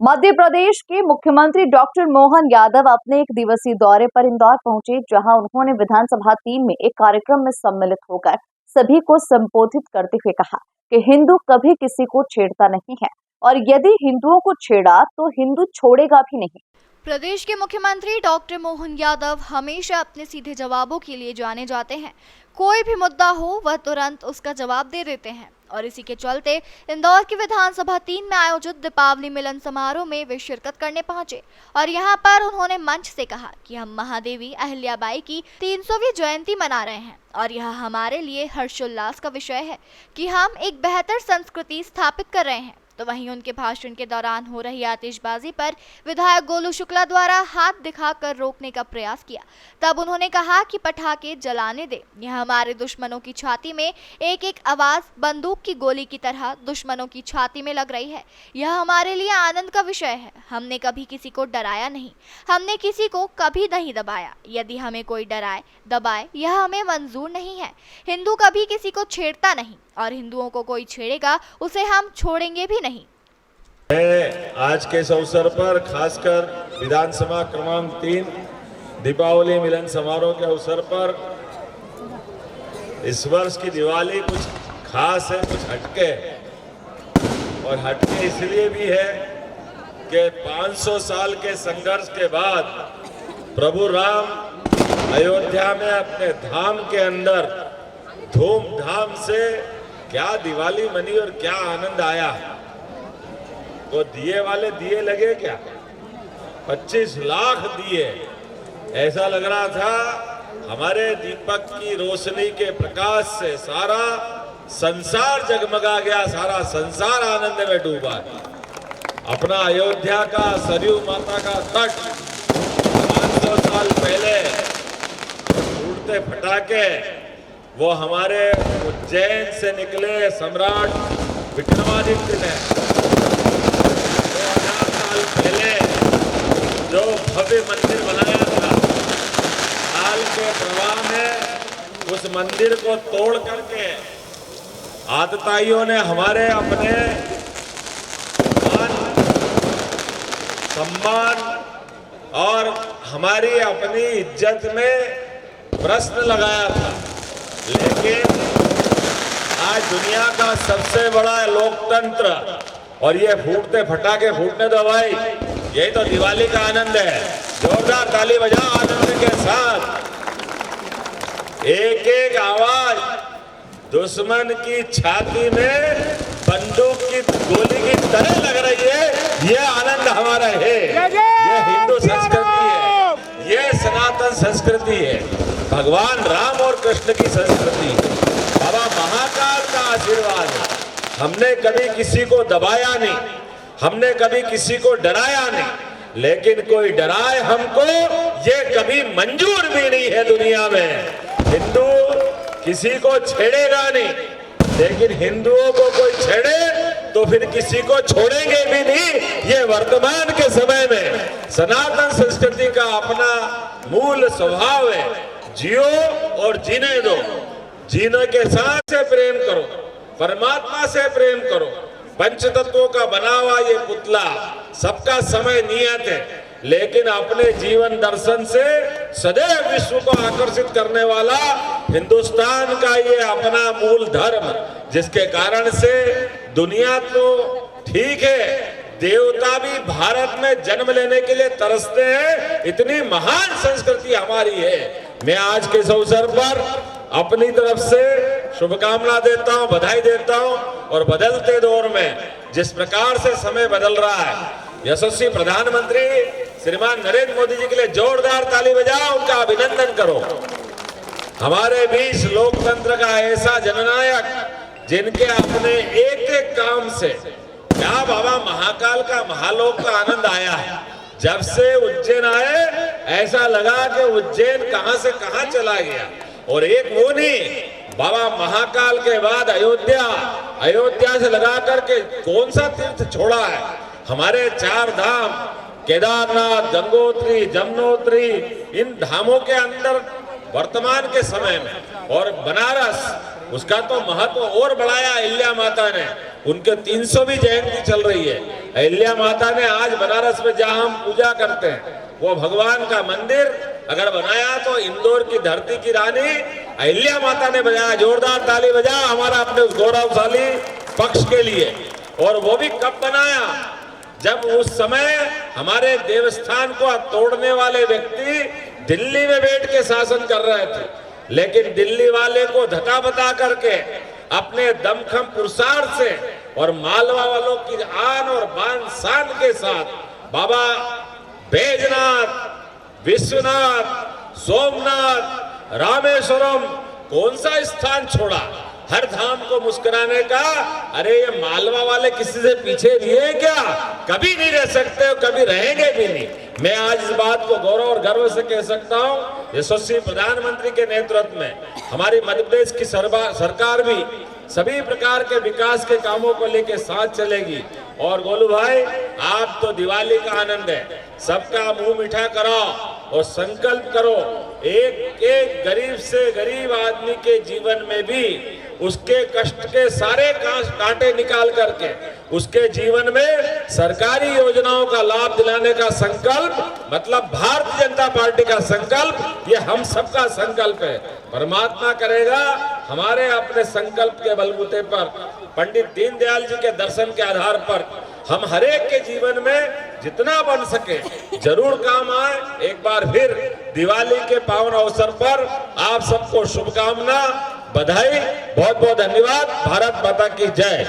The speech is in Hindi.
मध्य प्रदेश के मुख्यमंत्री डॉक्टर मोहन यादव अपने एक दिवसीय दौरे पर इंदौर पहुंचे, जहां उन्होंने विधानसभा 3 में एक कार्यक्रम में सम्मिलित होकर सभी को संबोधित करते हुए कहा कि हिंदू कभी किसी को छेड़ता नहीं है और यदि हिंदुओं को छेड़ा तो हिंदू छोड़ेगा भी नहीं। प्रदेश के मुख्यमंत्री डॉक्टर मोहन यादव हमेशा अपने सीधे जवाबों के लिए जाने जाते हैं। कोई भी मुद्दा हो वह तुरंत उसका जवाब दे देते हैं और इसी के चलते इंदौर की विधानसभा 3 में आयोजित दीपावली मिलन समारोह में वे शिरकत करने पहुंचे और यहां पर उन्होंने मंच से कहा कि हम महादेवी अहिल्याबाई की 300वीं जयंती मना रहे हैं और यह हमारे लिए हर्षोल्लास का विषय है कि हम एक बेहतर संस्कृति स्थापित कर रहे हैं। तो वहीं उनके भाषण के दौरान हो रही आतिशबाजी पर विधायक गोलू शुक्ला द्वारा हाथ दिखाकर रोकने का प्रयास किया। तब उन्होंने कहा कि पटाखे जलाने दे, यह हमारे दुश्मनों की छाती में एक एक आवाज बंदूक की गोली की तरह दुश्मनों की छाती में लग रही है। यह हमारे लिए आनंद का विषय है। हमने कभी किसी को डराया नहीं, हमने किसी को कभी नहीं दबाया। यदि हमें कोई डराए दबाए यह हमें मंजूर नहीं है। हिंदू कभी किसी को छेड़ता नहीं और हिंदुओं को कोई छेड़ेगा उसे हम छोड़ेंगे भी नहीं। आज के इस अवसर पर खासकर विधानसभा क्रमांक 3 दीपावली मिलन समारोह के अवसर पर इस वर्ष की दिवाली कुछ खास है, कुछ हटके और हटके इसलिए भी है कि 500 साल के संघर्ष के बाद प्रभु राम अयोध्या में अपने धाम के अंदर धूमधाम से क्या दिवाली मनी और क्या आनंद आया। तो दिए वाले दिए लगे क्या? 25 लाख दिए। ऐसा लग रहा था हमारे दीपक की रोशनी के प्रकाश से सारा संसार जगमगा गया, सारा संसार आनंद में डूबा। अपना अयोध्या का सरयू माता का तट 500 साल पहले फूटते फटाके वो हमारे उज्जैन से निकले सम्राट विक्रमादित्य ने 2000 साल पहले जो भव्य मंदिर बनाया था, काल के प्रवाह में उस मंदिर को तोड़ करके आतताइयों ने हमारे अपने मान सम्मान और हमारी अपनी इज्जत में प्रश्न लगाया था। लेकिन आज दुनिया का सबसे बड़ा लोकतंत्र और ये फूटते फटाके फूटने दो भाई, यही तो दिवाली का आनंद है। जोरदार ताली बजाओ आनंद के साथ। एक एक आवाज दुश्मन की छाती में बंदूक की गोली की तरह लग रही है। ये आनंद हमारा है, ये हिंदू संस्कृति है, ये सनातन संस्कृति है, भगवान राम और कृष्ण की संस्कृति, बाबा महाकाल का आशीर्वाद है। हमने कभी किसी को दबाया नहीं, हमने कभी किसी को डराया नहीं, लेकिन कोई डराए हमको ये कभी मंजूर भी नहीं है दुनिया में। हिंदू किसी को छेड़ेगा नहीं, लेकिन हिंदुओं को कोई छेड़े तो फिर किसी को छोड़ेंगे भी नहीं। ये वर्तमान के समय में सनातन संस्कृति का अपना मूल स्वभाव है। जियो और जीने दो, जीने के साथ से प्रेम करो, परमात्मा से प्रेम करो। पंच तत्वों का बना हुआ ये पुतला, सबका समय नियत है, लेकिन अपने जीवन दर्शन से सदैव विश्व को आकर्षित करने वाला हिंदुस्तान का ये अपना मूल धर्म, जिसके कारण से दुनिया तो ठीक है, देवता भी भारत में जन्म लेने के लिए तरसते हैं। इतनी महान संस्कृति हमारी है। मैं आज के इस अवसर पर अपनी तरफ से शुभकामना देता हूं, बधाई देता हूं और बदलते दौर में जिस प्रकार से समय बदल रहा है, यशस्वी प्रधानमंत्री श्रीमान नरेंद्र मोदी जी के लिए जोरदार ताली बजाओ, उनका अभिनंदन करो। हमारे बीच लोकतंत्र का ऐसा जननायक जिनके अपने एक एक काम से क्या बाबा महाकाल का महालोक का आनंद आया है। जब से उज्जैन आए ऐसा लगा कि उज्जैन कहां से कहां चला गया। और एक वो नहीं, बाबा महाकाल के बाद अयोध्या, अयोध्या से लगा करके कौन सा तीर्थ छोड़ा है। हमारे 4 धाम केदारनाथ, गंगोत्री, जमुनोत्री, इन धामों के अंदर वर्तमान के समय में और बनारस, उसका तो महत्व और बढ़ाया अहिल्या माता ने। उनके 300वीं जयंती चल रही है। अहिल्या माता ने आज बनारस में जहां हम पूजा करते हैं वो भगवान का मंदिर अगर बनाया तो इंदौर की धरती की रानी अहिल्या माता ने बनाया। जोरदार ताली बजा हमारा अपने उस गौरवशाली पक्ष के लिए। और वो भी कब बनाया, जब उस समय हमारे देवस्थान को तोड़ने वाले व्यक्ति दिल्ली में बैठ के शासन कर रहे थे, लेकिन दिल्ली वाले को धक्का बता करके अपने दमखम पुरुषार्थ से और मालवा वालों की आन और बान शान के साथ बाबा बैजनाथ, विश्वनाथ, सोमनाथ, रामेश्वरम कौन सा स्थान छोड़ा हर धाम को मुस्कुराने का। अरे ये मालवा वाले किसी से पीछे रहे क्या? कभी नहीं रह सकते और कभी रहेंगे भी नहीं। मैं आज इस बात को गौरव और गर्व से कह सकता हूँ, यशस्वी प्रधानमंत्री के नेतृत्व में हमारी मध्य प्रदेश की सरकार भी सभी प्रकार के विकास के कामों को लेकर साथ चलेगी। और गोलू भाई, आप तो दिवाली का आनंद है, सबका मुंह मीठा करो और संकल्प करो एक एक गरीब से गरीब आदमी के जीवन में भी उसके कष्ट के सारे कांटे निकाल करके उसके जीवन में सरकारी योजनाओं का लाभ दिलाने का संकल्प, मतलब भारतीय जनता पार्टी का संकल्प, ये हम सबका संकल्प है। परमात्मा करेगा हमारे अपने संकल्प के बलबूते पर, पंडित दीनदयाल जी के दर्शन के आधार पर हम हरेक के जीवन में जितना बन सके जरूर काम आए। एक बार फिर दिवाली के पावन अवसर पर आप सबको शुभकामना, बधाई, बहुत बहुत धन्यवाद। भारत माता की जय।